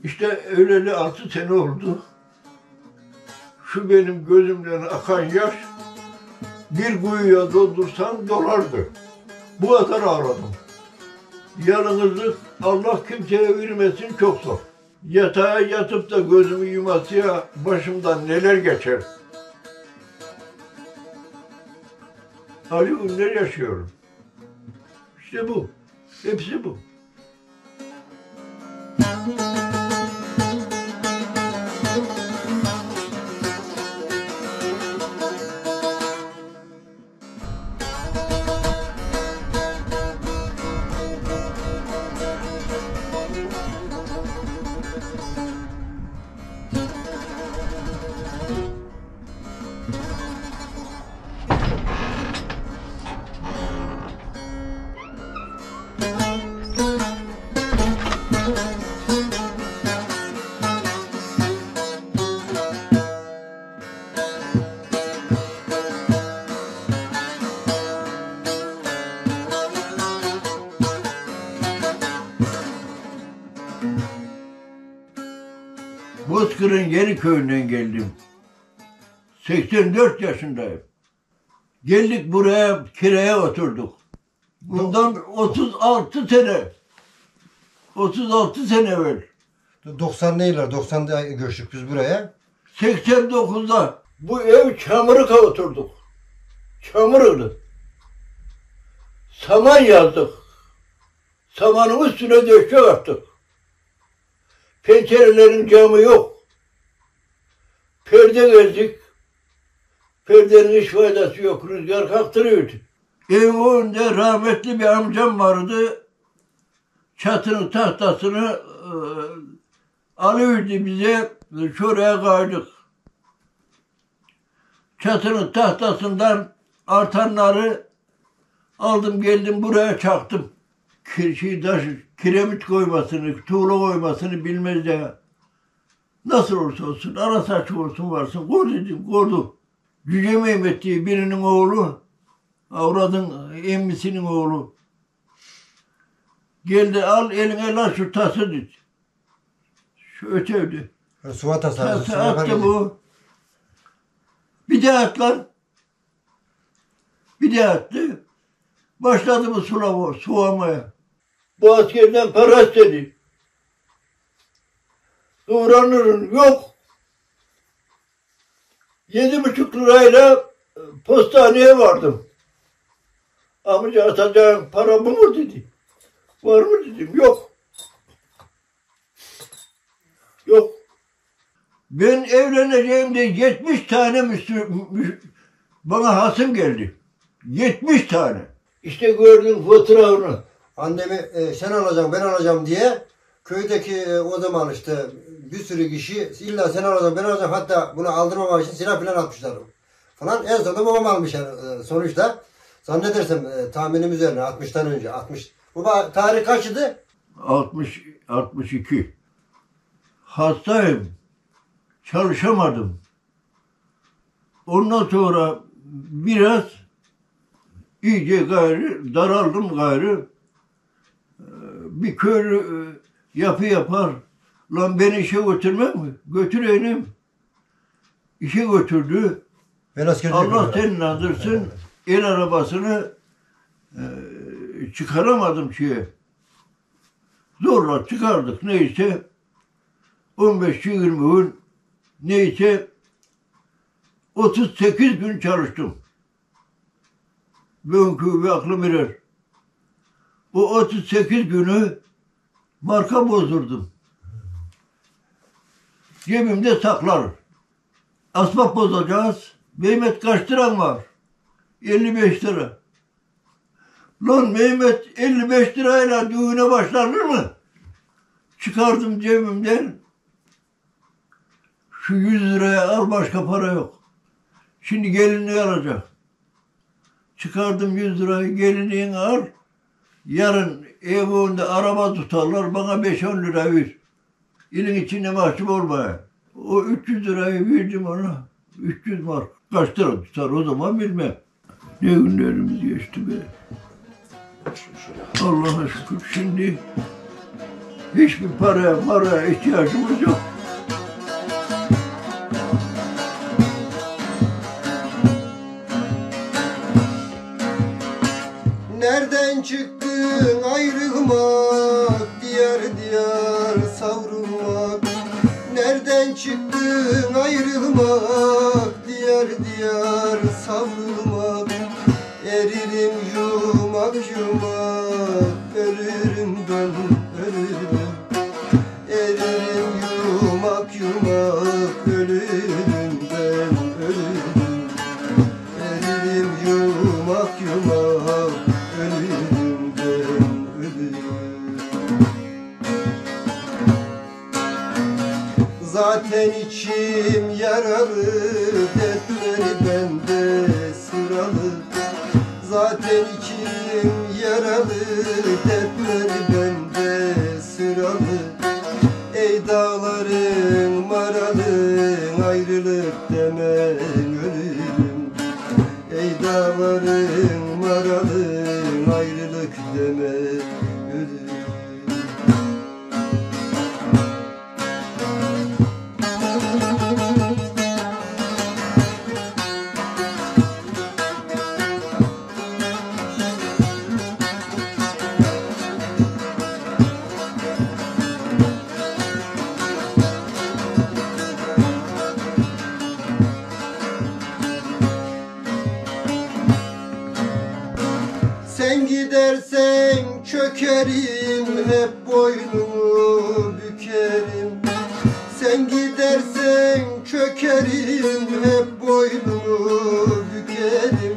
İşte öleli 6 sene oldu. Şu benim gözümden akan yaş bir kuyuya doldursam dolardı. Bu kadar ağladım. Yalnızlık Allah kimseye vermesin çok zor. Yatağa yatıp da gözümü yumasıya başımdan neler geçer. Acı günler yaşıyorum. İşte bu. Hepsi bu. Bozkır'ın Yeniköy'ünden geldim. 84 yaşındayım. Geldik buraya kiraya oturduk. Bundan 36 sene. 36 sene evvel. 90'lı yıllar, 90'da göçtük biz buraya. 89'da bu ev Çamırık'a oturduk. Çamırık'tı. Saman yazdık. Samanın üstüne döşek attık. Pencerelerin camı yok. Perde gezdik. Perdenin hiç faydası yok. Rüzgar kaktırıyordu. Evin önünde rahmetli bir amcam vardı. Çatının tahtasını alıyordu bize. Şuraya kaydık. Çatının tahtasından artanları aldım geldim buraya çaktım. Kiremit koymasını, tuğla koymasını bilmez de nasıl olursa olsun, ara saçı olsun varsın, koy dedim, koydu. Cüce Mehmet diye birinin oğlu, avradın emmisinin oğlu. Geldi al eline lan şu tası dedi. Şu öteydi. Suva tasarrufu. Tası attı bu. Bir de at lan. Bir de attı. Başladı bu sulamaya. Bu askerden para istedi. Kıvranırım yok. 7,5 lirayla postaneye vardım. Amca atacağın para bu mu dedi. Var mı dedim. Yok. Yok. Ben evleneceğimde 70 tane bana hasım geldi. 70 tane. İşte gördüm fotoğrafını. Annemi sen alacaksın, ben alacağım diye köydeki o zaman işte bir sürü kişi illa sen alacaksın, ben alacağım, hatta bunu aldırmamak için silah falan atmışlar falan. En sonunda babam almış yani sonuçta. Zannedersem tahminim üzerine 60'tan önce 60. Bu tarih kaçıydı? 62. Hastayım. Çalışamadım. Ondan sonra biraz iyice gayrı daraldım gayrı. Bir köylü yapı yapar. Lan beni işe götürmem mi? Götüreyim. İşe götürdü. Allah senin adırsın. El arabasını çıkaramadım şeye. Zorla çıkardık neyse. 15-20 gün neyse 38 gün çalıştım. Bugünkü bir aklım erer. O 38 günü marka bozdurdum. Cebimde saklar. Asbap bozacağız. Mehmet kaç liran var? 55 lira. Lan Mehmet 55 lirayla düğüne başlanır mı? Çıkardım cebimden. Şu 100 liraya al, başka para yok. Şimdi gelinliği alacak. Çıkardım 100 lirayı, gelinliğini al. Yarın evinde araba tutarlar, bana 5-10 lira ver. İlin içinde mahcup olmaya. O 300 lirayı verdim ona. 300 mark. Kaç lira tutar o zaman bilmem. Ne günlerimiz geçti be. Allah'a şükür şimdi Hiçbir paraya ihtiyacımız yok. Nereden çıktın ayrılmak, diyar diyar savrulmak. Nereden çıktın ayrılmak, diyar diyar savrulmak. Eririm yumak yumak, ölürüm ben ölürüm. Eririm yumak yumak, ölürüm ben ölürüm. Eririm yumak yumak, ölürüm ben ölürüm. Zaten içim yaralı, dertleri bende sıralı. Zaten içim yaralı, dertleri bende sıralı. Ey dağların maralın, ayrılık demen ölürüm. Ey dağların maralın, ayrılık demen ölürüm. Sen gidersen çökerim, hep boynumu bükerim. Sen gidersen çökerim, hep boynumu bükerim.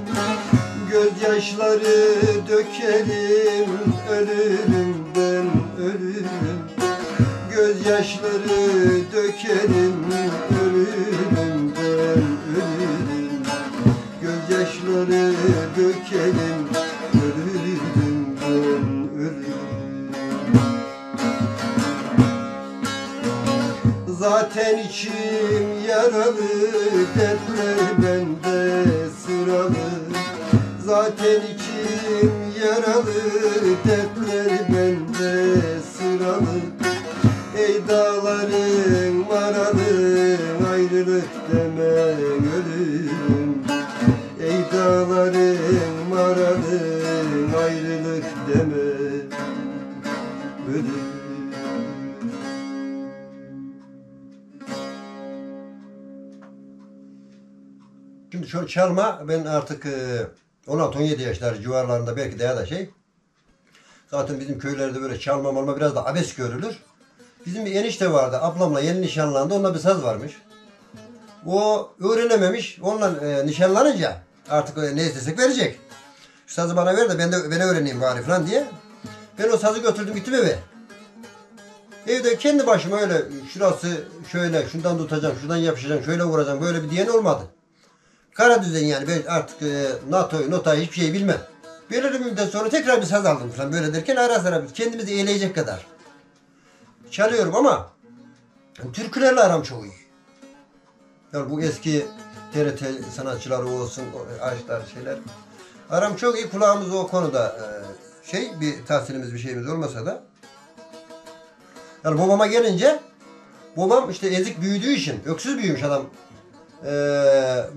Gözyaşları dökerim, ölürüm ben ölürüm. Gözyaşları dökerim, ölürüm ben ölürüm. Gözyaşları dökerim, ölürüm ben ölürüm. Zaten içim yaralı, dertler bende sıralı. Zaten içim yaralı, dertler bende sıralı. Ey dağların maralın, ayrılık demen ölürüm. Ey dağların maralın, ayrılık demen ölürüm. Şimdi şu çalma, ben artık 16-17 yaşları civarlarında, belki daha da şey. Zaten bizim köylerde böyle çalma malma biraz da abes görülür. Bizim bir enişte vardı, ablamla yeni nişanlandı, onunla bir saz varmış. O öğrenememiş, onunla nişanlanınca artık ne istesek verecek. Şu sazı bana ver de ben öğreneyim bari falan diye. Ben o sazı götürdüm, gittim eve. Evde kendi başıma öyle, şurası şöyle, şundan tutacağım, şuradan yapışacağım, şöyle vuracağım, böyle bir diyen olmadı. Kara düzen yani, ben artık notayı hiçbir şey bilmem. Belirli bir müddet sonra tekrar bir saz aldım falan, böyle derken ara sıra kendimizi eğleyecek kadar çalıyorum ama türkülerle aram çok iyi. Yani bu eski TRT sanatçıları olsun, aşklar şeyler. Aram çok iyi, kulağımız o konuda bir tahsilimiz bir şeyimiz olmasa da. Yani babama gelince, babam işte ezik büyüdüğü için, öksüz büyümüş adam.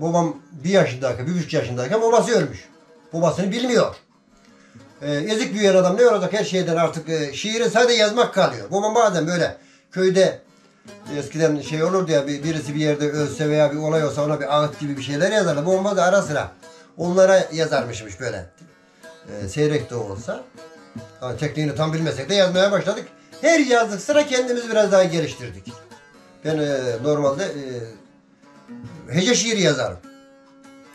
Babam 1,5 yaşındayken babası ölmüş. Babasını bilmiyor. Ezik büyüyen adam ne olacak, her şeyden artık şiiri sadece yazmak kalıyor. Babam bazen böyle köyde eskiden şey olurdu ya, birisi bir yerde ölse veya bir olay olsa ona bir ağıt gibi bir şeyler yazardı. Babam da ara sıra onlara yazarmışmış böyle. Seyrek de olsa. Yani tekniğini tam bilmesek de yazmaya başladık. Her yazdık sıra kendimizi biraz daha geliştirdik. Ben normalde hece şiiri yazarım.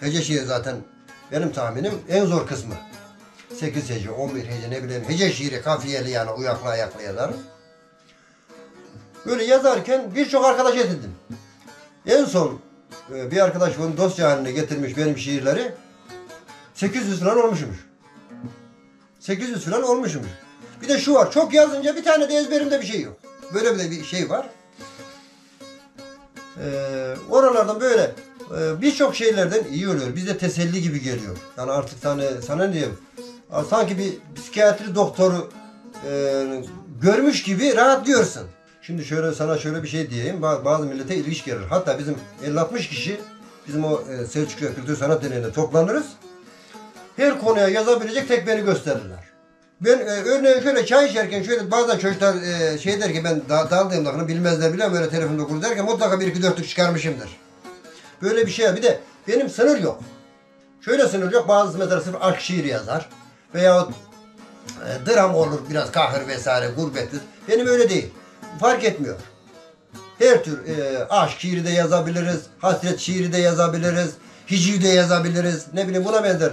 Hece şiiri zaten benim tahminim en zor kısmı. 8 hece, 11 hece, ne bileyim, hece şiiri kafiyeli yani, uyaklı ayaklı yazarım. Böyle yazarken birçok arkadaş edindim. En son bir arkadaş bunu dosya haline getirmiş benim şiirleri. 800 falan olmuşmuş. 800 falan olmuşmuş. Bir de şu var, çok yazınca bir tane de ezberimde bir şey yok. Böyle bir şey var. Oralardan böyle birçok şeylerden iyi oluyor. Bize teselli gibi geliyor. Yani artık sana ne diyeyim? Sanki bir psikiyatri doktoru görmüş gibi rahatlıyorsun. Şimdi sana şöyle bir şey diyeyim. Bazı millete ilginç gelir. Hatta bizim 50-60 kişi bizim o Selçuklu Kültür Sanat Derneği'nde toplanırız. Her konuya yazabilecek tek beni gösterirler. Ben örneğin şöyle çay içerken şöyle bazen çocuklar şey der ki ben daldığım lafını bilmezler bile böyle telefonda kur derken mutlaka 1-2-4'lük çıkarmışımdır. Böyle bir şey. Bir de benim sınır yok. Şöyle sınır yok. Bazısı mesela sırf aşk şiiri yazar. Veyahut dram olur biraz kahır vesaire gurbettir. Benim öyle değil. Fark etmiyor. Her tür aşk şiiri de yazabiliriz. Hasret şiiri de yazabiliriz. Hiciv de yazabiliriz. Ne bileyim buna benzer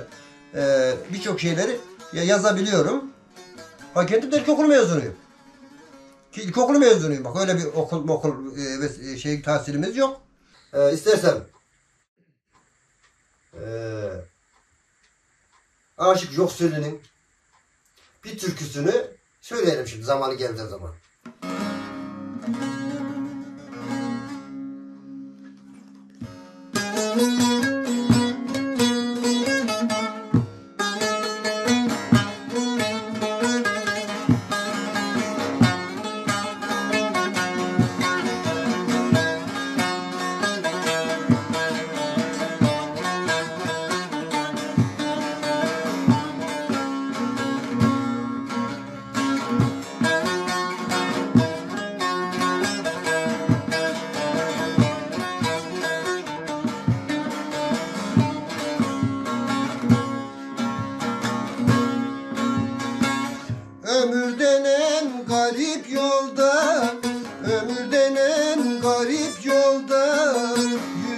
birçok şeyleri yazabiliyorum. Ha kendim de ilkokul mezunuyum. Ki ilkokul mezunuyum. Bak öyle bir okul ve şey tahsilimiz yok. İstersen Aşık Jokseli'nin bir türküsünü söyleyelim şimdi zamanı geldiği zaman. Ömür denen garip yolda, ömür denen garip yolda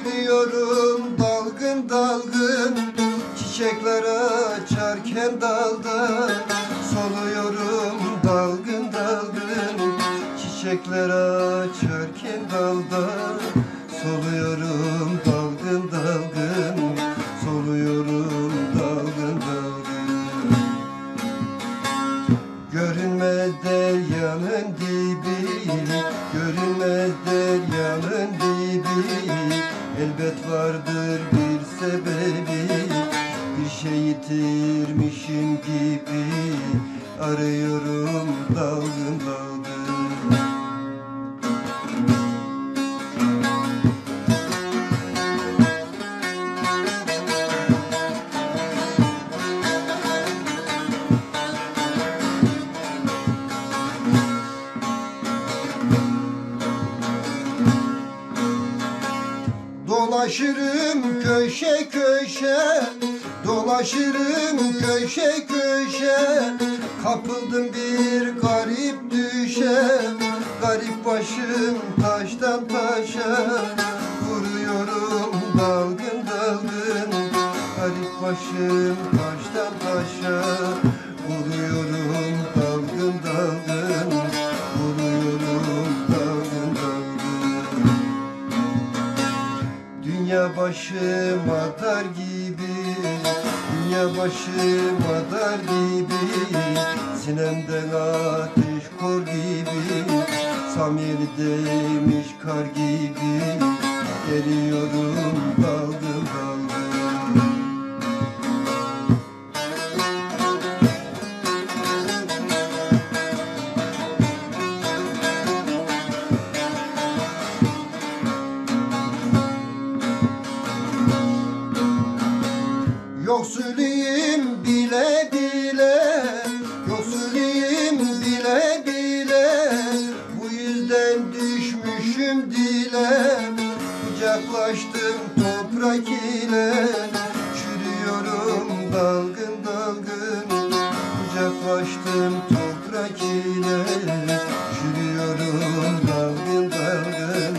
yürüyorum dalgın dalgın, çiçekler açarken dalda soluyorum dalgın dalgın, çiçekler açarken dalda soluyorum dalgın dalgın, soluyorum dalgın dalgın. Görünmez deryanın dibi, görünmez deryanın dibi, elbet vardır bir sebebi, bir şey yitirmişim gibi, arıyorum dalgın dalgın. Dolaşırım köşe köşe, dolaşırım köşe köşe, kapıldım bir garip düşe, garip başım taştan taşa, vuruyorum dalgın dalgın, garip başım taştan taşa, vuruyorum dalgın dalgın, vuruyorum dalgın dalgın. Dünya başıma dar gibi, dünya başıma dar gibi, sinemden ateş kor gibi, Samyeli demiş kar gibi, eriyorum dalgın dalgın. Yoksuluyum bile bile, yoksuluyum bile bile, bu yüzden düşmüşüm dile, kucaklaştım toprak ile, çürüyorum dalgın dalgın, kucaklaştım toprak ile, çürüyorum dalgın dalgın,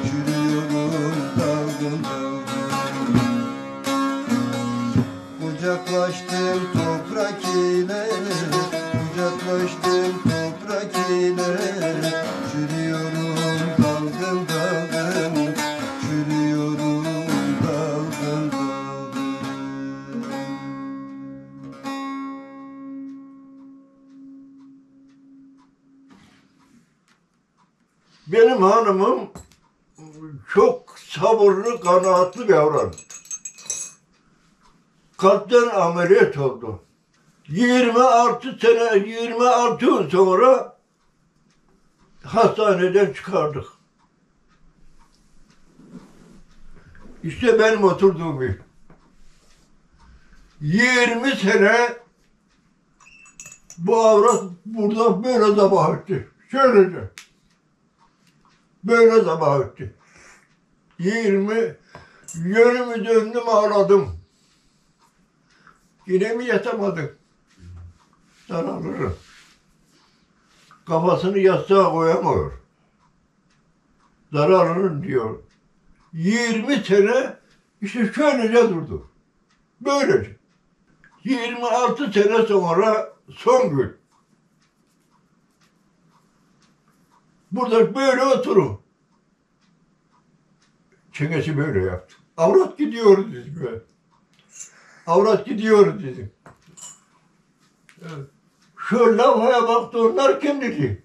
çürüyorum dalgın dalgın. Kucaklaştım toprak ile, kucaklaştım toprak ile, çürüyorum dalgın dalgın, çürüyorum dalgın dalgın. Benim hanımım çok sabırlı, kanaatli bir yavrum. Kalpten ameliyat oldu. 26 yıl sonra hastaneden çıkardık. İşte benim oturduğum ev. 20 sene bu avrat burada böyle sabah etti. Şöylece. Böyle sabah etti. 20 yönümü döndüm ağladım. Yine mi yatamadık? Daralırım. Kafasını yastığa koyamıyor. Daralırım diyor. 20 sene işte şöylece durdu. Böylece. 26 sene sonra son gün. Burada böyle oturun. Çengesi böyle yaptı. Avrat gidiyoruz dedim. Avrat gidiyoruz dedim. Şu lafaya baktı, onlar kim dedi?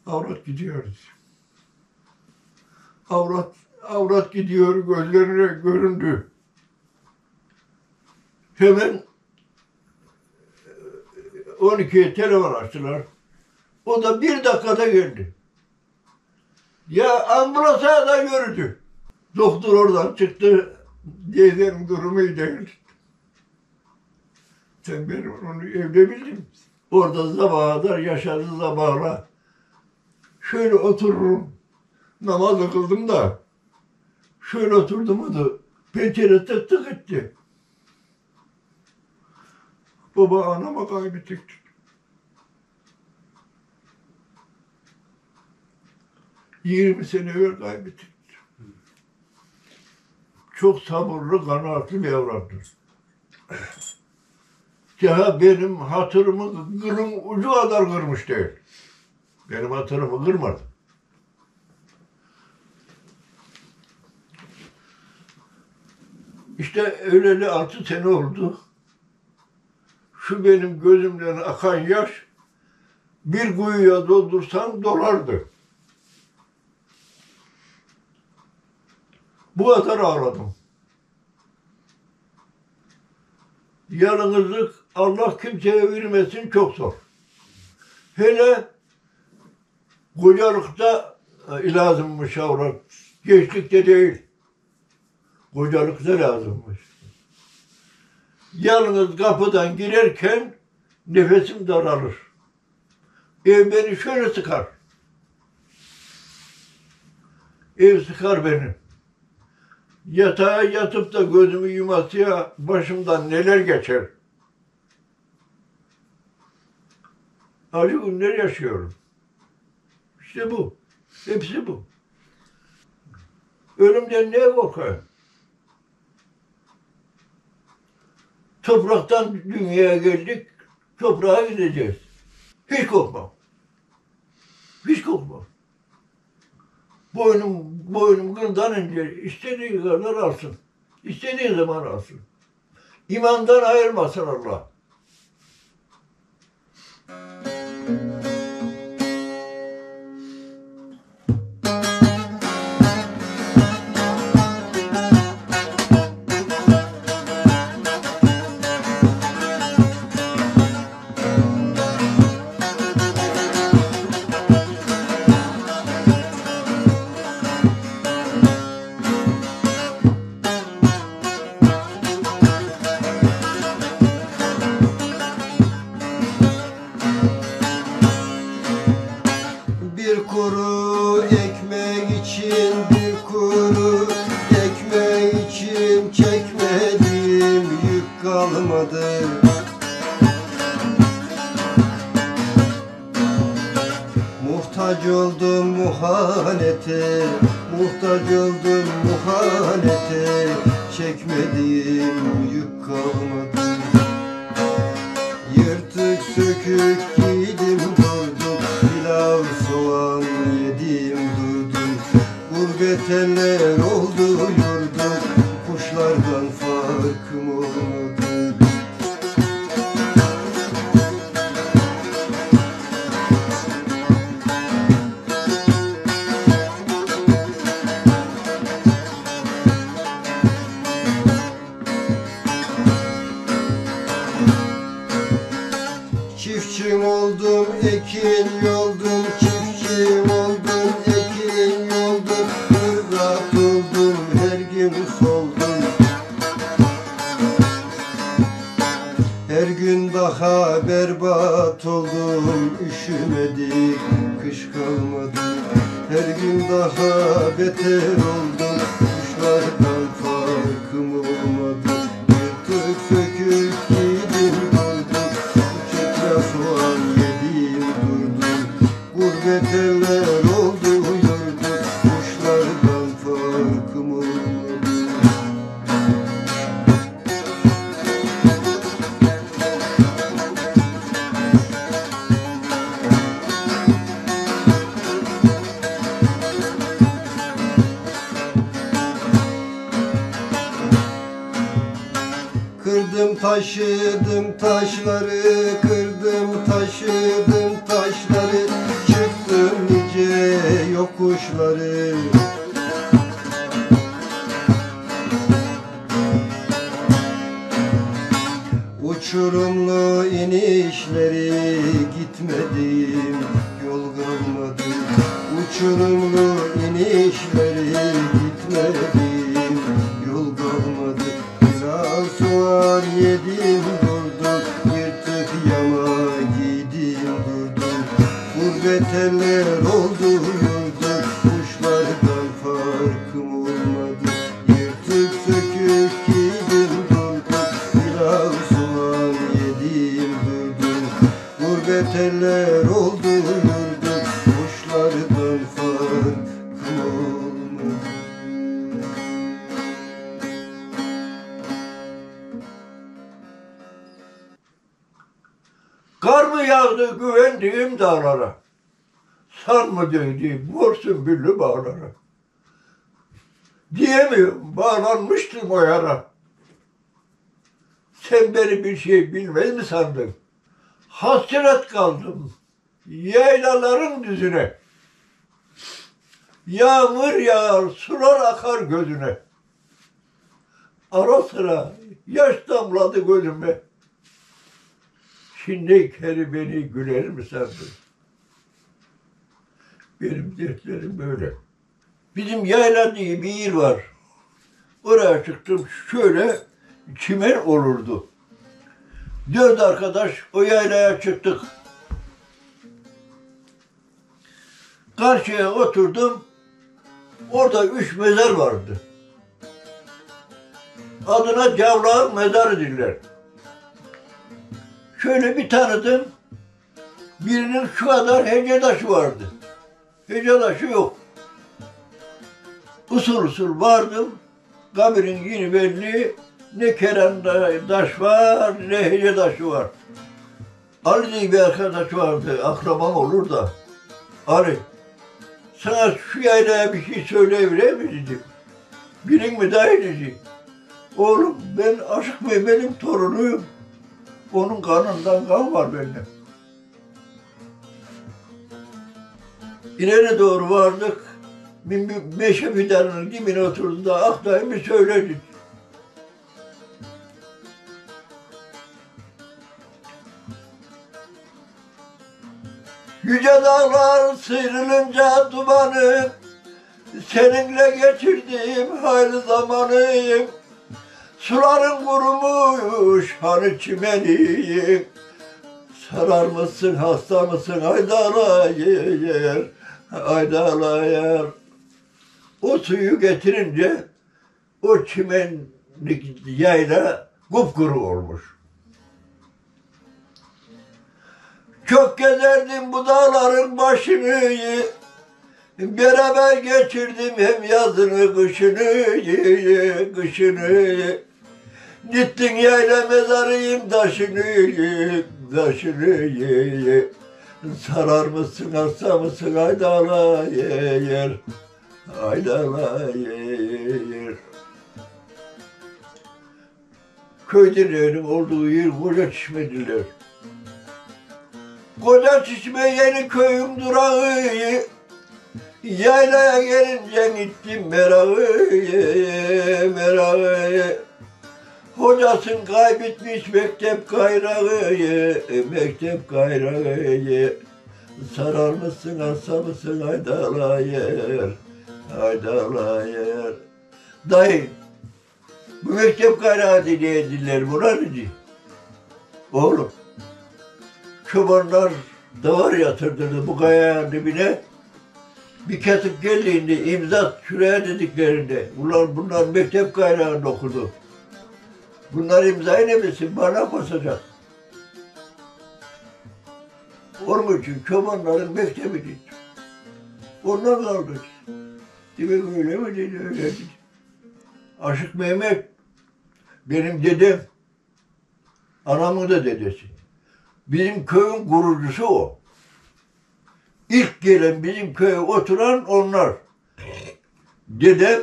Avrat gidiyoruz. Avrat gidiyor, gözlerine göründü. Hemen 12'ye telefon açtılar. O da 1 dakikada geldi. Ya ambulansa da yürüdü. Doktor oradan çıktı. Teyzenin durumu iyi değil. Sen benim onu evde bildin. Orada sabaha kadar yaşadı sabahla. Şöyle otururum. Namaz kıldım da. Şöyle oturdum da pencere tık tık etti. Baba anama kaybettik. ...20 sene evvel kaybettik. Çok sabırlı, kanaatli bir evlattır. Ya benim hatırımı kılın ucu kadar kırmış değil. Benim hatırımı kırmadı. İşte öleli 6 sene oldu. Şu benim gözümden akan yaş bir kuyuya doldursam dolardı. Bu kadar ağladım. Yalnızlık Allah kimseye vermesin çok zor. Hele kocalıkta lazımmış avrat. Gençlikte değil. Kocalıkta lazımmış. Yalnız kapıdan girerken nefesim daralır. Ev beni şöyle sıkar. Ev sıkar beni. Yatağa yatıp da gözümü yumasıya başımdan neler geçer. Acı günler yaşıyorum. İşte bu. Hepsi bu. Ölümden neye korkayım? Topraktan dünyaya geldik, toprağa gideceğiz. Hiç korkmam. Hiç korkmam. Boynum kıldan ince, istediği kadar alsın. İstediği zaman alsın. İmandan ayırmasın Allah. Bir kuru ekmek için, bir kuru ekmek için çekmediğim yük kalmadı. Muhtaç oldum muhanete, muhtaç oldum muhanete, çekmediğim yük kalmadı. Yırtık sökük giydim durdum, pilav soğan yedim durdum. Gurbet eller oldu yurdum, kuşlardan farkım olmadı. Çiftçim oldum, ekim kış kalmadı. Her gün daha beter oldum, kuşlardan farkım olmadı. Yırtık sökük giydim durdum, uçakla soğan yedim durdum. Gurbet eller oldu yurdum, kuşlardan farkım olmadı. Kırdım taşıdım taşları, kırdım taşıdım taşları, çıktım nice yokuşları. Uçurumlu inişleri, gitmedim yol kalmadı. Uçurumlu inişleri, gitmedim yol kalmadı. Biraz soğan yedim durdum, yırtık yama giydim durdum. Gurbet eller oldu yurdum, kuşlardan farkım olmadı. Yırtık sökük giydim durdum, biraz soğan yedim durdum. Gurbet eller oldu yurdum, kuşlardan farkım olmadı. Kar mı yağdı güvendiğim dağlara, sar mı değdi mor sümbüllü bağlara. Diyemiyorum, bağlanmıştım o yara. Sen beni bir şey bilmez mi sandın? Hasret kaldım yaylaların düzüne. Yağmur yağar, sular akar gözüne. Ara sıra yaş damladı gözüme. Şimdi kere beni güler mi sandın? Benim dertlerim böyle. Bizim yayla diye bir yer var. Oraya çıktım, şöyle çimen olurdu. 4 arkadaş o yaylaya çıktık. Karşıya oturdum. Orada 3 mezar vardı. Adına Cavlağın mezarı derler. Şöyle bir tanıdım. Birinin şu kadar hece taşı vardı. Hece taşı yok. Usul usul vardım. Kabirin yeni belli. Ne Kerem taş var, ne hece taşı var. Ali diye bir arkadaş vardı. Akraban olur da. Ali, sana şu yaylaya bir şey söyleyebilir mi dedim. Bilin mi dahi dedi. Oğlum ben Aşık Mehmet'in torunuyum. Onun kanından kan var bende. İleri doğru vardık. Bir meşe fidanının dibine oturdu da Akdayım'ı söyledik. Yüce dağlar sıyrılınca dumanı, seninle geçirdiğim hayırlı zamanı. Suların kurumuş hani çimeni, sarar mısın hasta mısın aydalayır, aydalayır. O suyu getirince o çimenlik yayla kupkuru olmuş. Çok gezerdim bu dağların başını, beraber geçirdim hem yazını kışını, kışını. Gittin yayla mezarıyım taşını, taşını. Sarar mısın hasta mısın aydalayır, aydalayır. Köylerin olduğu yer koca çeşmediler. Koca çeşme yeni köyüm durağı. Yaylaya gelince gittim merağı, merağı. Hocasın kaybetmiş mektep kayrağı, mektep kayrağı. Sarar mısın hasta mısın aydalayır, aydalayır. Dayı, bu mektep kayrağı diye diller buna dedi. Oğlum, çobanlar Davar yatırdırdı bu kayanın dibine. Bir katip geldiğinde imza şuraya dediklerinde, ulan bunlar mektep kaynağında okudu. Bunlar imzayı ne bilsin, bana basacak. Onun için çobanların mektebi dedi. Ondan kaldı. Demek öyle mi dedi, öyle dedi. Aşık Mehmet, benim dedem, anamın da dedesi. Bizim köyün kurucusu o. İlk gelen bizim köye oturan onlar. Dedem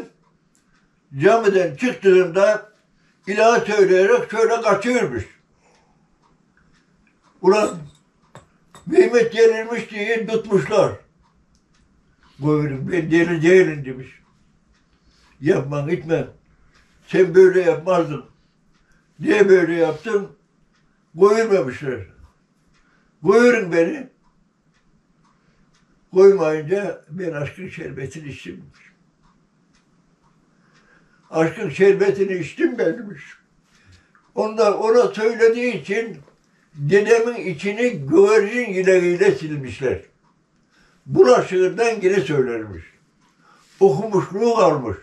camiden çıktığında ilahi söyleyerek şöyle kaçıyormuş. Ulan Mehmet gelirmiş diye tutmuşlar. Buyurun ben deli değilim demiş. Yapman gitme. Sen böyle yapmazdın. Niye böyle yaptın? Buyurmamışlar. Buyurun beni. Koymayınca ben aşkın şerbetini içtim. Aşkın şerbetini içtim benmiş. Ona söylediği için dedemin içini güvercin ilacıyla silmişler. Bulaşığından geri söylermiş. Okumuşluğu kalmış.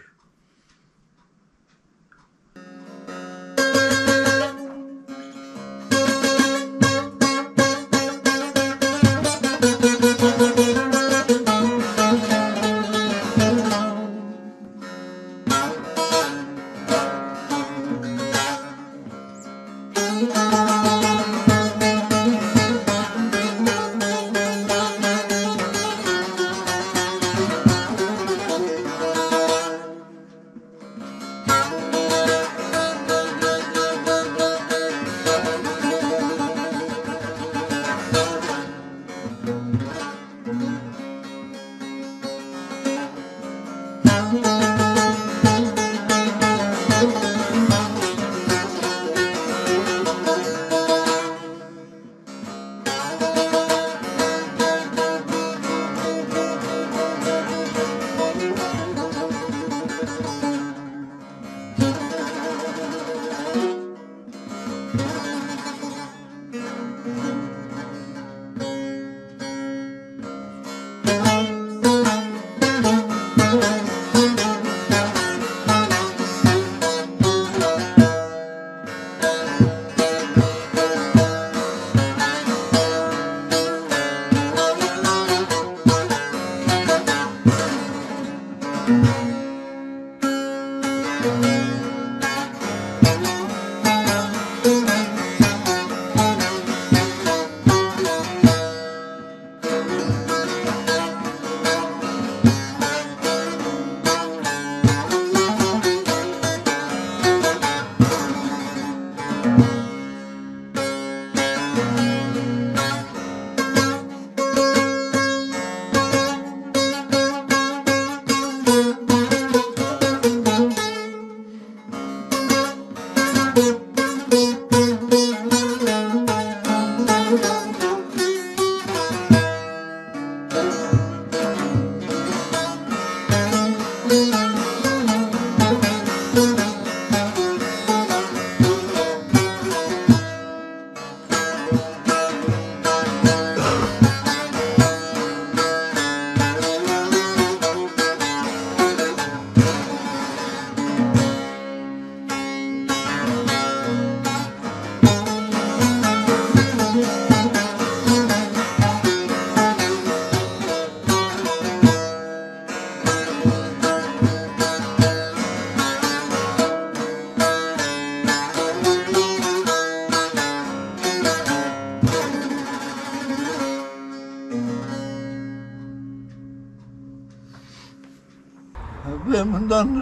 Ben bundan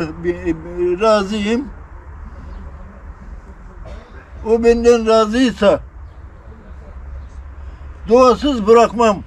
razıyım. O benden razıysa duasız bırakmam.